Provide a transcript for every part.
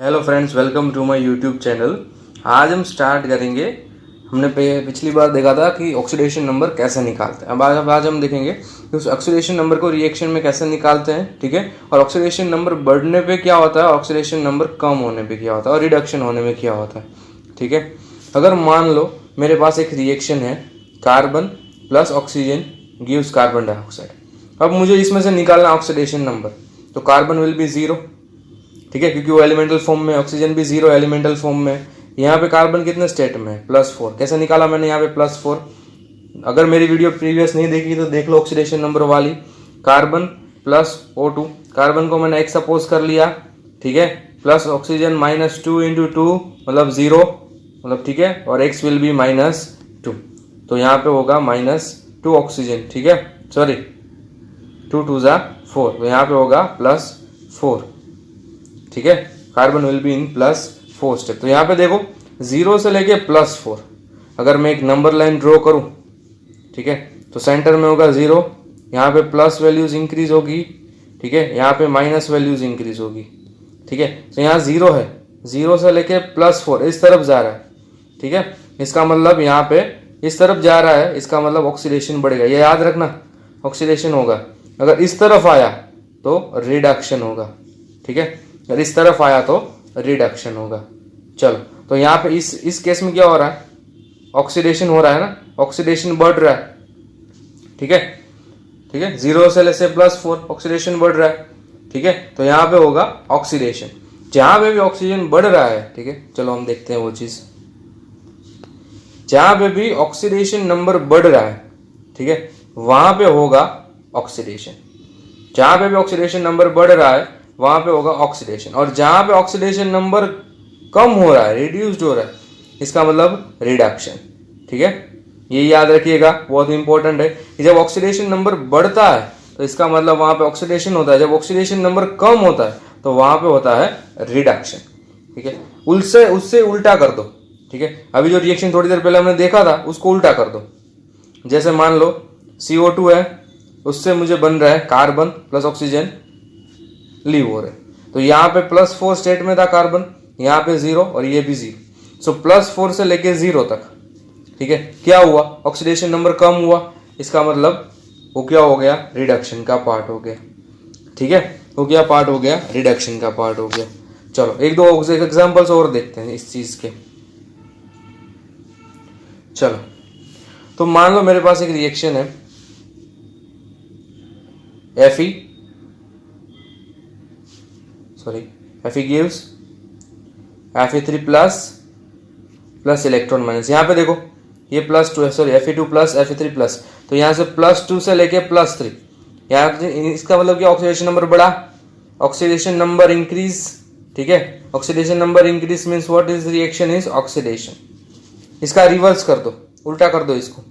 Hello friends, welcome to my YouTube channel. आज हम start करेंगे। हमने पिछली बार देखा था कि ऑक्सीडेशन नंबर कैसे निकालते हैं। अब आज हम देखेंगे कि उस ऑक्सीडेशन नंबर को रिएक्शन में कैसे निकालते हैं, ठीक है। और ऑक्सीडेशन नंबर बढ़ने पे क्या होता है, ऑक्सीडेशन नंबर कम होने पे क्या होता है और रिडक्शन होने में क्या होता है, ठीक है। अगर मान लो मेरे पास एक रिएक्शन है, carbon plus oxygen gives carbon dioxide. अब मुझे इसमें से निकालना ऑक्सीडेशन नंबर, तो कार्बन विल बी जीरो, ठीक है, क्योंकि वो एलिमेंटल फॉर्म में, ऑक्सीजन भी जीरो एलिमेंटल फॉर्म में। यहाँ पे कार्बन कितने स्टेट में है, +4। कैसे निकाला मैंने यहाँ पे +4? अगर मेरी वीडियो प्रीवियस नहीं देखी तो देख लो ऑक्सीडेशन नंबर वाली। कार्बन प्लस O2, कार्बन को मैंने एक सपोज कर लिया, ठीक है, प्लस ऑक्सीजन -2 × 2 मतलब 0, मतलब ठीक है, और x विल बी -2, तो यहाँ पे होगा -2 ऑक्सीजन, ठीक है, सॉरी 2 2 ज़ा 4, तो यहाँ पे होगा +4, ठीक है। Carbon will be in +4 step. तो यहाँ पे देखो 0 से लेके +4, अगर मैं एक नंबर लाइन ड्रॉ करूं, ठीक है, तो सेंटर में होगा 0, यहाँ पे प्लस वैल्यूज इंक्रीज होगी, ठीक है, यहाँ पे माइनस वैल्यूज इंक्रीज होगी, ठीक है। तो यहाँ 0 है, 0 से लेके +4 इस तरफ जा रहा है, ठीक है। इसका मतलब यहाँ पे इस तरफ जा रहा है, इसका मतलब ऑक्सीडेशन बढ़ेगा, ये याद रखना, ऑक्सीडेशन होगा। अगर इस तरफ आया तो रिडक्शन होगा, ठीक है, अगर इस तरफ आया तो रिडक्शन होगा। चलो, तो यहाँ पे इस केस में क्या हो रहा है, ऑक्सीडेशन हो रहा है ना, ऑक्सीडेशन बढ़ रहा है, ठीक है, ठीक है, 0 से लेके +4 ऑक्सीडेशन बढ़ रहा है, ठीक है। तो यहाँ पे होगा ऑक्सीडेशन, जहां पे भी ऑक्सीजन बढ़ रहा है, ठीक है। चलो हम देखते हैं वो चीज, जहां पे भी ऑक्सीडेशन नंबर बढ़ रहा है, ठीक है, वहां पे होगा ऑक्सीडेशन। जहां पे भी ऑक्सीडेशन नंबर बढ़ रहा है वहां पे होगा ऑक्सीडेशन, और जहां पे ऑक्सीडेशन नंबर कम हो रहा है, रिड्यूस्ड हो रहा है, इसका मतलब रिडक्शन, ठीक है। ये याद रखिएगा, बहुत इंपॉर्टेंट है कि जब ऑक्सीडेशन नंबर बढ़ता है तो इसका मतलब वहां पे ऑक्सीडेशन होता है, जब ऑक्सीडेशन नंबर कम होता है तो वहां पे होता है रिडक्शन, ठीक है। उससे उल्टा कर दो, ठीक है। अभी जो रिएक्शन थोड़ी देर पहले हमने देखा था उसको उल्टा कर दो। जैसे मान लो CO2 है, उससे मुझे बन रहा है कार्बन प्लस ऑक्सीजन लीव हो रहे, तो यहाँ पे +4 स्टेट में था कार्बन, यहाँ पे 0 और ये भी 0, सो +4 से लेके 0 तक, ठीक है। क्या हुआ, ऑक्सीडेशन नंबर कम हुआ, इसका मतलब वो क्या हो गया, रिडक्शन का पार्ट हो गया, ठीक है। वो क्या पार्ट हो गया, रिडक्शन का पार्ट हो गया। चलो एक दो एग्जांपल्स और देखते हैं इस चीज के। चलो, तो मान लो मेरे पास एक रिएक्शन है, Fe gives Fe3 plus electron minus. यहाँ पे देखो ये +2 है, sorry Fe2 plus Fe3 plus, तो यहाँ से +2 से लेके +3, यहाँ इसका मतलब क्या, ऑक्सीडेशन नंबर बढ़ा, ऑक्सीडेशन नंबर इंक्रीज, ठीक है। Oxidation number increase means what is reaction is oxidation. इसका रिवर्स कर दो, उल्टा कर दो इसको,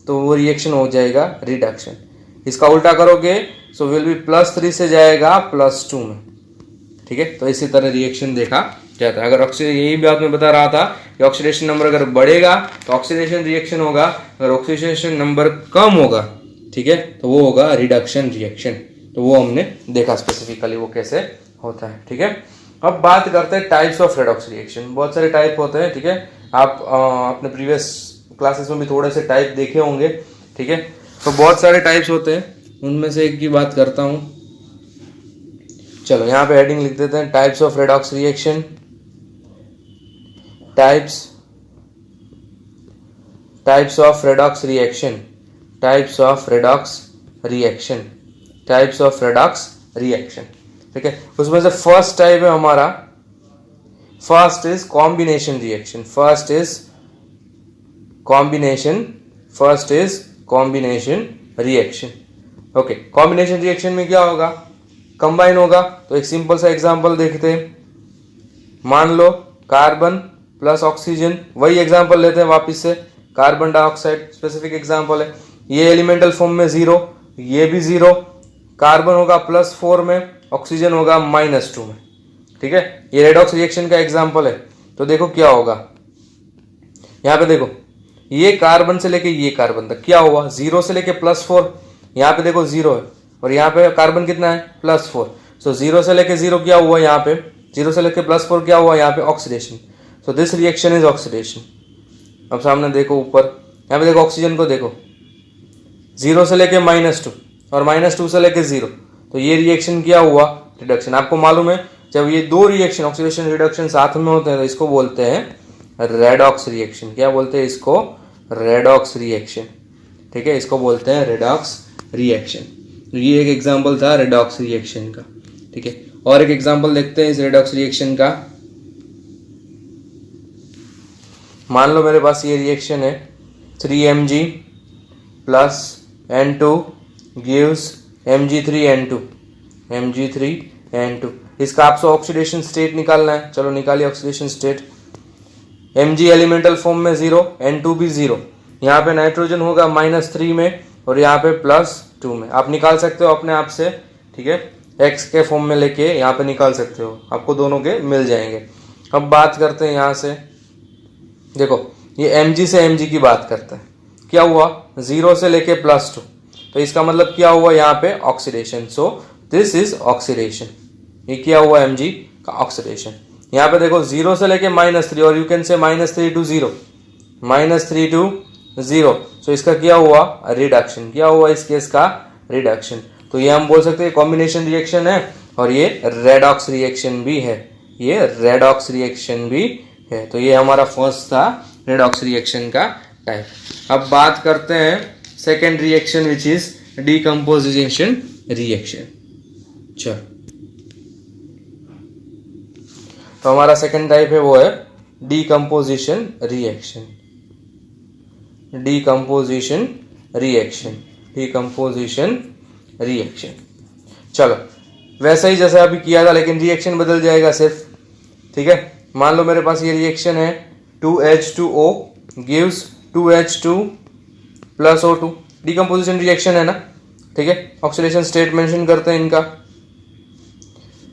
तो वो रिएक्शन हो जाएगा रिडक्शन। इसका उल्टा करोगे सो विल बी +3 से जाएगा +2 में, ठीक है। तो इसी तरह रिएक्शन देखा जाता है। अगर ऑक्सीजन, यही बात मैं बता रहा था कि ऑक्सीडेशन नंबर अगर बढ़ेगा तो ऑक्सीडेशन रिएक्शन होगा, अगर ऑक्सीडेशन नंबर कम होगा, ठीक है, तो वो होगा रिडक्शन रिएक्शन। तो वो हमने देखा स्पेसिफिकली वो कैसे होता है, ठीक है। अब बात करते हैं टाइप्स ऑफ रेडॉक्स रिएक्शन। बहुत सारे टाइप होते हैं, ठीक है, आप अपने प्रीवियस क्लासेस में भी थोड़े से टाइप देखे होंगे, ठीक है। तो बहुत सारे टाइप्स होते हैं, उनमें से एक की बात करता हूं। चलो यहाँ पे हेडिंग लिख देते हैं, types of redox reaction. Types of redox reaction, types of redox reaction, types of redox reaction, ठीक है। उसमें से फर्स्ट टाइप है हमारा, first is combination reaction, first is combination reaction, okay. Combination reaction में क्या होगा, कंबाइन होगा। तो एक सिंपल सा एग्जांपल देखते हैं, मान लो कार्बन प्लस ऑक्सीजन, वही एग्जांपल लेते हैं वापस से, कार्बन डाइऑक्साइड स्पेसिफिक एग्जांपल है। ये एलिमेंटल फॉर्म में 0, ये भी 0, कार्बन होगा +4 में, ऑक्सीजन होगा -2 में, ठीक है। ये रेडॉक्स रिएक्शन का एग्जांपल है। तो देखो क्या होगा, यहाँ पे देखो ये कार्बन से लेके ये कार्बन तक क्या हुआ, 0 से लेके +4, यहाँ पे देखो 0 है, और यहाँ पे कार्बन कितना है +4, सो 0 से लेके 0 क्या हुआ, यहाँ पे 0 से लेके +4 क्या हुआ यहाँ पे oxidation, so this reaction is oxidation. अब सामने देखो ऊपर, यहाँ पे देखो ऑक्सीजन को देखो, 0 से लेके -2 और -2 से लेके 0, तो ये रिएक्शन क्या हुआ, रिडक्शन। आपको मालूम है जब ये दो रिएक्शन ऑक्सीडेशन रिडक्शन साथ में होते हैं तो इसको बोलते हैं रेडॉक्स रिएक्शन। क्या बोलते हैं इसको, रेडॉक्स रिएक्शन, ठीक है, इसको बोलते हैं रेडॉक्स रिएक्शन। तो ये एक एग्जांपल था रेडॉक्स रिएक्शन का, ठीक है। और एक एग्जांपल देखते हैं इस रेडॉक्स रिएक्शन का। मान लो मेरे पास ये रिएक्शन है, 3Mg plus N2 gives Mg3N2, Mg3N2। इसका आपसे ऑक्सीडेशन स्टेट निकालना है, चलो निकालिए oxidation state. Mg elemental form में 0, N2 भी 0, यहाँ पे नाइट्रोजन होगा -3 में और यहाँ पे +2 में। आप निकाल सकते हो अपने आप से, ठीक है, x के फॉर्म में लेके यहाँ पे निकाल सकते हो, आपको दोनों के मिल जाएंगे। अब बात करते हैं यहाँ से, देखो ये Mg से Mg की बात करते हैं, क्या हुआ 0 से लेके +2, तो इसका मतलब क्या हुआ यहाँ पे oxidation, so this is oxidation. ये क्या हुआ Mg का ऑक्सीडेशन। यहाँ पे देखो 0 से लेके -3 और you can say -3 to 0, -3 to 0, सो इसका क्या हुआ रिडक्शन, क्या हुआ इस केस का रिडक्शन। तो ये हम बोल सकते हैं कॉम्बिनेशन रिएक्शन है और ये रेडॉक्स रिएक्शन भी है, ये रेडॉक्स रिएक्शन भी है। तो ये हमारा फर्स्ट था रेडॉक्स रिएक्शन का टाइप। अब बात करते हैं second reaction which is decomposition reaction. चलो, तो हमारा सेकेंड टाइप है वो है decomposition reaction, decomposition reaction, decomposition reaction. चलो वैसा ही जैसा अभी किया था, लेकिन रिएक्शन बदल जाएगा सिर्फ, ठीक है। मान लो मेरे पास ये रिएक्शन है 2H2O gives 2H2 plus O2, decomposition reaction है ना, ठीक है। ऑक्सीडेशन स्टेट मेंशन करते हैं इनका,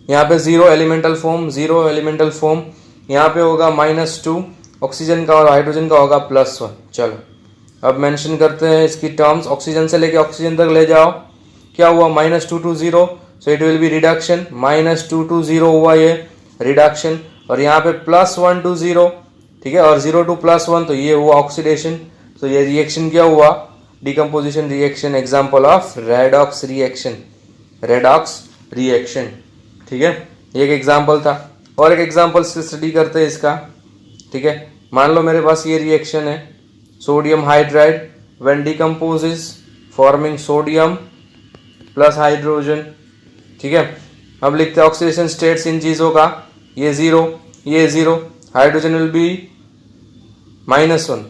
यहाँ पे 0 एलिमेंटल फॉर्म, 0 एलिमेंटल फॉर्म, यहाँ पे होगा -2 ऑक्सीजन का और हाइड्रोजन का होगा +1। चलो अब मेंशन करते हैं इसकी टर्म्स, ऑक्सीजन से लेके ऑक्सीजन तक ले जाओ, क्या हुआ -2 to 0, so it will be reduction, -2 to 0 हुआ ये रिडक्शन, और यहाँ पे +1 to 0, ठीक है, और 0 to +1, तो ये हुआ ऑक्सीडेशन। तो ये रिएक्शन क्या हुआ, decomposition reaction, example of redox reaction, redox reaction, ठीक है। ये एक एग्जाम्पल था। और एक एग्जाम्पल से स्टडी करते हैं इसका, ठीक है। मान लो मेरे पास ये रिएक्शन है, sodium hydride when decomposes forming sodium plus hydrogen, ठीक है। अब लिखते हैं ऑक्सीडेशन स्टेट्स इन चीजों का, ये 0, ये 0, हाइड्रोजन विल बी -1,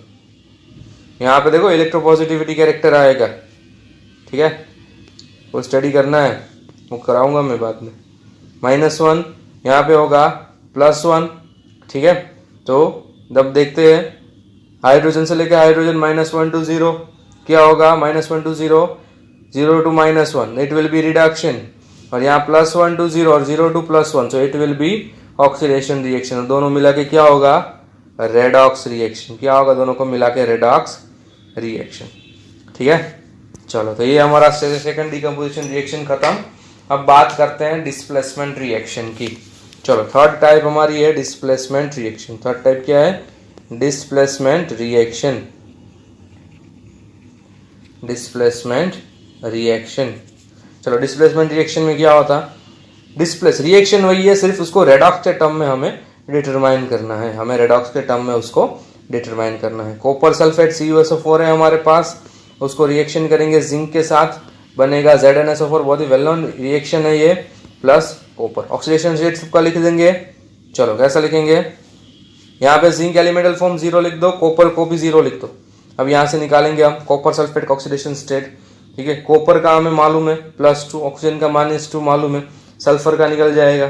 यहाँ पे देखो इलेक्ट्रोपॉजिटिविटी कैरेक्टर आएगा, ठीक है, वो स्टडी करना है, वो कराऊंगा मैं बाद में। -1 यहाँ पे होगा +1, ठीक है। तो जब देखते हैं हाइड्रोजन से लेकर हाइड्रोजन -1 to 0, क्या होगा -1 to 0, 0 to -1, it will be reduction, और यहाँ +1 to 0 और 0 to +1, so it will be oxidation reaction. दोनों मिला के क्या होगा, रेडॉक्स रिएक्शन। क्या होगा दोनों को मिला के, रेडॉक्स रिएक्शन, ठीक है। चलो तो ये हमारा सेकंड डीकम्पोजिशन रिएक्शन खत्म। अब बात करते हैं डिस्प्लेसमेंट रिएक्शन की। चलो थर्ड टाइप हमारी है डिस्प्लेसमेंट रिएक्शन। थर्ड टाइप क्या है, डिस्प्लेसमेंट रिएक्शन, डिस्प्लेसमेंट रिएक्शन। चलो डिस्प्लेसमेंट रिएक्शन में क्या होता, डिस्प्लेस रिएक्शन वही है, सिर्फ उसको रेडॉक्स के टर्म में हमें डिटरमाइन करना है, हमें रेडॉक्स के टर्म में उसको डिटरमाइन करना है। कॉपर सल्फेट CuSO4 है हमारे पास, उसको रिएक्शन करेंगे जिंक के साथ, बनेगा ZnSO4, बहुत ही वेल नोन रिएक्शन है ये, प्लस कॉपर। ऑक्सीडेशन रेट सबका लिख देंगे। चलो कैसा लिखेंगे, यहाँ पे जिंक एलिमेंटल फॉर्म 0 लिख दो, कॉपर को भी 0 लिख दो। अब यहाँ से निकालेंगे हम कॉपर सल्फेट का ऑक्सीडेशन स्टेट, ठीक है। कॉपर का हमें मालूम है +2, ऑक्सीजन का -2 मालूम है, सल्फर का निकल जाएगा,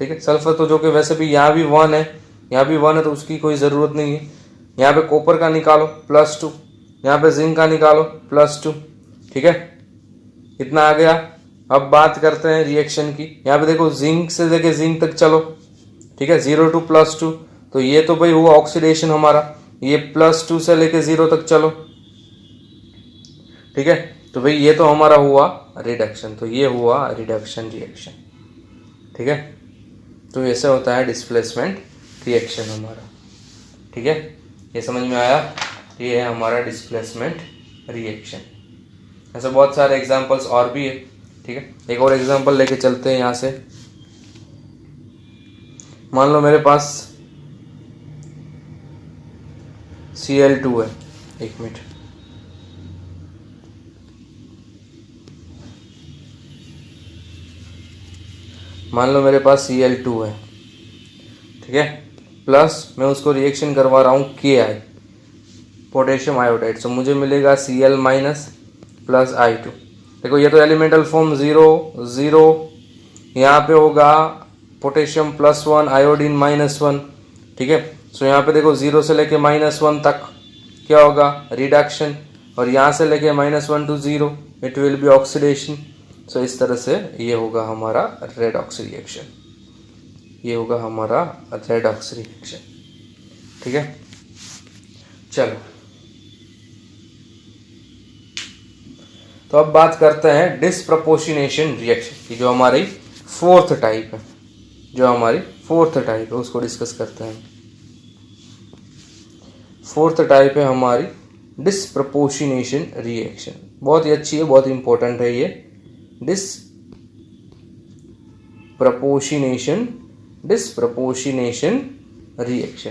ठीक है। सल्फर तो जो कि वैसे भी यहाँ भी 1 है, यहाँ भी 1 है, तो उसकी कोई ज़रूरत नहीं है। यहाँ पे कॉपर का निकालो +2, यहाँ पे जिंक का निकालो +2, ठीक है, इतना आ गया। अब बात करते हैं रिएक्शन की। यहाँ पे देखो जिंक से लेके जिंक तक चलो, ठीक है, 0 to +2, तो ये तो भाई हुआ ऑक्सीडेशन हमारा। ये +2 से लेके 0 तक चलो, ठीक है, तो भाई ये तो हमारा हुआ रिडक्शन, तो ये हुआ रिडक्शन रिएक्शन, ठीक है। तो ऐसे होता है डिस्प्लेसमेंट रिएक्शन हमारा। ठीक है, ये समझ में आया? ये है हमारा डिस्प्लेसमेंट रिएक्शन। ऐसे बहुत सारे एग्जांपल्स और भी है। ठीक है, एक और एग्जांपल लेके चलते हैं यहाँ से। मान लो मेरे पास Cl2 है, एक मिनट, मान लो मेरे पास Cl2 है, ठीक है, प्लस मैं उसको रिएक्शन करवा रहा हूँ Ki, पोटेशियम आयोडाइड। तो मुझे मिलेगा Cl माइनस प्लस I2। देखो ये तो एलिमेंटल फॉर्म 0 0, यहाँ पे होगा पोटेशियम +1 आयोडीन -1। ठीक है, सो यहाँ पे देखो 0 से लेके -1 तक क्या होगा, रिडक्शन, और यहाँ से लेके -1 to 0 it will be oxidation. So इस तरह से ये होगा हमारा रेडॉक्स रिएक्शन, ये होगा हमारा रेडॉक्स रिएक्शन। ठीक है, चलो तो अब बात करते हैं डिसप्रपोर्शनेशन रिएक्शन की, जो हमारी फोर्थ टाइप है, जो हमारी फोर्थ टाइप है उसको डिस्कस करते हैं। फोर्थ टाइप है हमारी डिसप्रपोर्शनेशन रिएक्शन। बहुत ही अच्छी है, बहुत इंपॉर्टेंट है ये डिसप्रपोर्शनेशन रिएक्शन।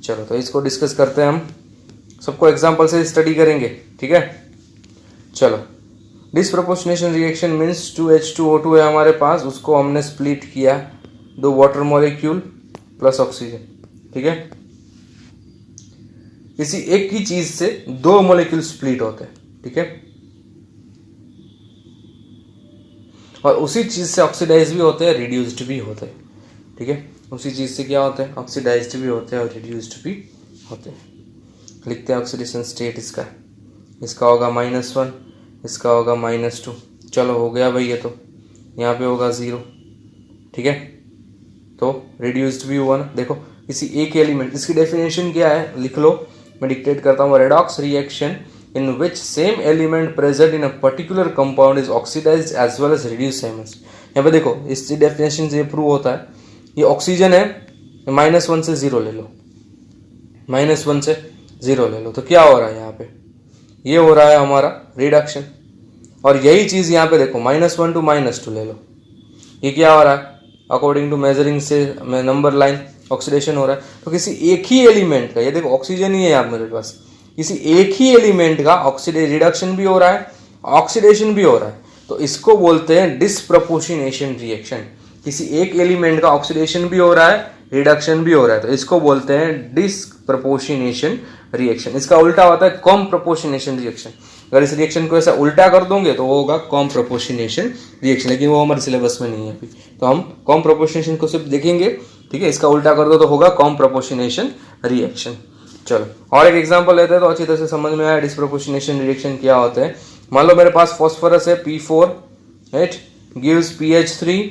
चलो तो इसको डिस्कस करते हैं हम, सबको एग्जांपल से स्टडी करेंगे। ठीक है, चलो डिसप्रपोर्शनेशन रिएक्शन मीन्स 2H2O2 है हमारे पास, उसको हमने स्प्लिट किया, 2 वाटर मॉलिक्यूल प्लस ऑक्सीजन। ठीक है, किसी एक ही चीज से 2 मॉलिक्यूल स्प्लिट होते हैं। ठीक है, और उसी चीज से ऑक्सीडाइज भी होते हैं, रिड्यूस्ड भी होते हैं। ठीक है, उसी चीज से क्या होते हैं, ऑक्सीडाइज्ड भी होते हैं और रिड्यूस्ड भी होते हैं। लिखते हैं ऑक्सीडेशन स्टेट इसका, इसका होगा -1, इसका होगा -2। चलो हो गया भाई, ये तो यहाँ पे होगा 0। ठीक है, तो रिड्यूस्ड भी हुआ ना। देखो किसी एक एलिमेंट, इसकी डेफिनेशन क्या है लिख लो, मैं डिक्टेट करता हूँ। Redox reaction in which same element present in a particular compound is oxidized as well as reduced simultaneously। यहाँ पे देखो इस डेफिनेशन से ये प्रूव होता है, ये ऑक्सीजन है, -1 से 0 ले लो, -1 से 0 ले लो, तो क्या हो रहा है यहाँ पे, ये हो रहा है हमारा रिडक्शन। और यही चीज यहाँ पे देखो -1 to -2 ले लो, ये क्या हो रहा है, अकॉर्डिंग टू मेजरिंग से नंबर लाइन ऑक्सीडेशन हो रहा है। तो किसी एक ही एलिमेंट का, ये देखो ऑक्सीजन ही है यहाँ मेरे पास, किसी एक ही एलिमेंट का रिडक्शन भी हो रहा है, ऑक्सीडेशन भी हो रहा है, तो इसको बोलते हैं डिसप्रपोर्शनेशन रिएक्शन। किसी एक एलिमेंट का ऑक्सीडेशन भी हो रहा है, रिडक्शन भी हो रहा है, तो इसको बोलते हैं डिसप्रपोर्शनेशन रिएक्शन। इसका उल्टा होता है कॉम प्रपोर्शनेशन रिएक्शन। अगर इस रिएक्शन को ऐसा उल्टा कर दोगे तो वो होगा कॉम प्रपोर्शनेशन रिएक्शन, लेकिन वो हमारे सिलेबस में नहीं है अभी, तो हम कॉम प्रपोर्शनेशन को सिर्फ देखेंगे। ठीक है, इसका उल्टा कर दो तो होगा कॉम प्रपोर्शनेशन रिएक्शन। चलो और एक एग्जांपल लेते हैं तो अच्छी तरह से समझ में आया डिसप्रपोर्शनेशन रिएक्शन क्या होता है। मान लो मेरे पास फास्फोरस है P4, it gives PH3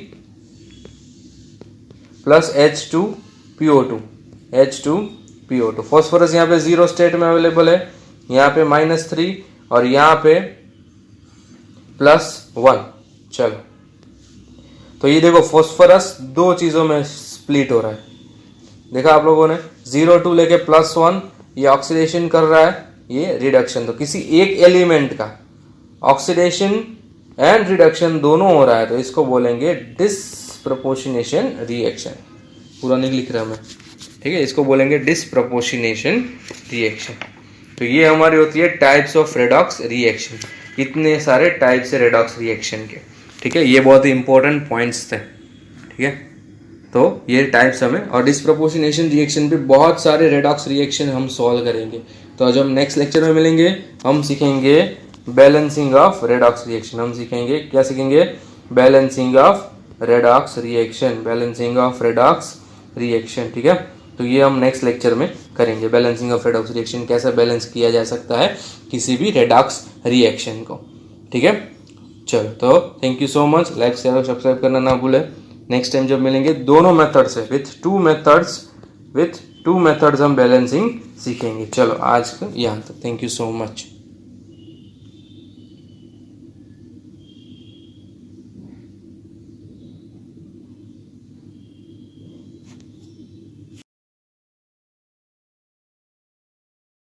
plus H2PO2। Phosphorus यहाँ पे 0 स्टेट में अवेलेबल है, यहाँ पे -3 और यहाँ पे +1। चलो तो ये देखो फास्फोरस 2 चीजों में स्प्लिट हो रहा है, देखा आप लोगों ने, 0 2 लेके +1, ये ऑक्सीडेशन कर रहा है, ये रिडक्शन। तो किसी एक एलिमेंट का ऑक्सीडेशन एंड रिडक्शन दोनों हो रहा है, तो इसको बोलेंगे डिसप्रपोर्शनेशन रिएक्शन। पूरा नहीं लिख रहा मैं, ठीक है, इसको बोलेंगे डिसप्रपोर्शनेशन रिएक्शन। तो ये हमारी होती है टाइप्स ऑफ रेडॉक्स रिएक्शन। इतने सारे टाइप्स है रेडॉक्स रिएक्शन के। ठीक है, ये बहुत ही इंपॉर्टेंट पॉइंट्स थे। ठीक है, तो ये टाइप्स हमें, और डिसप्रपोर्शनेशन रिएक्शन पे बहुत सारे रेडॉक्स रिएक्शन हम सॉल्व करेंगे। तो आज हम नेक्स्ट लेक्चर में मिलेंगे, हम सीखेंगे बैलेंसिंग ऑफ रेडॉक्स रिएक्शन। हम सीखेंगे क्या सीखेंगे, balancing of redox reaction, balancing of redox reaction. ठीक है, तो ये हम नेक्स्ट लेक्चर में करेंगे, बैलेंसिंग ऑफ रेडॉक्स रिएक्शन, कैसे बैलेंस किया जा सकता है किसी भी रेडॉक्स रिएक्शन को। ठीक है, चलो तो thank you so much, like share और सब्सक्राइब करना ना भूले। नेक्स्ट टाइम जब मिलेंगे दोनों मेथड से, विथ टू मेथड्स हम बैलेंसिंग सीखेंगे। चलो आज यहाँ तक, थैंक यू सो मच।